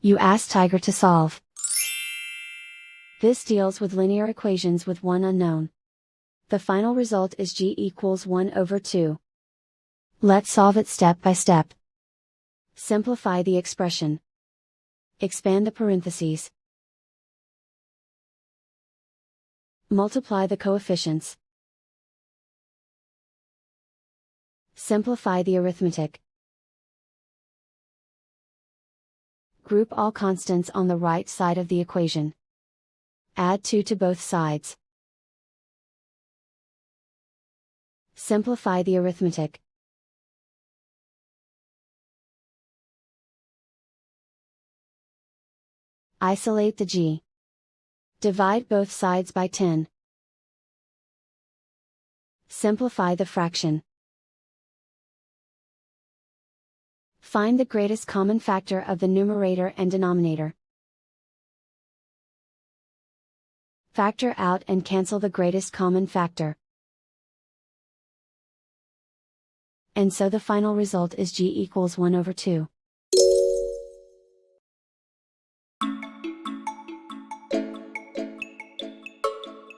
You ask Tiger to solve. This deals with linear equations with one unknown. The final result is g equals 1 over 2. Let's solve it step by step. Simplify the expression. Expand the parentheses. Multiply the coefficients. Simplify the arithmetic. Group all constants on the right side of the equation. Add 2 to both sides. Simplify the arithmetic. Isolate the g. Divide both sides by 10. Simplify the fraction. Find the greatest common factor of the numerator and denominator. Factor out and cancel the greatest common factor. And so the final result is g equals 1 over 2.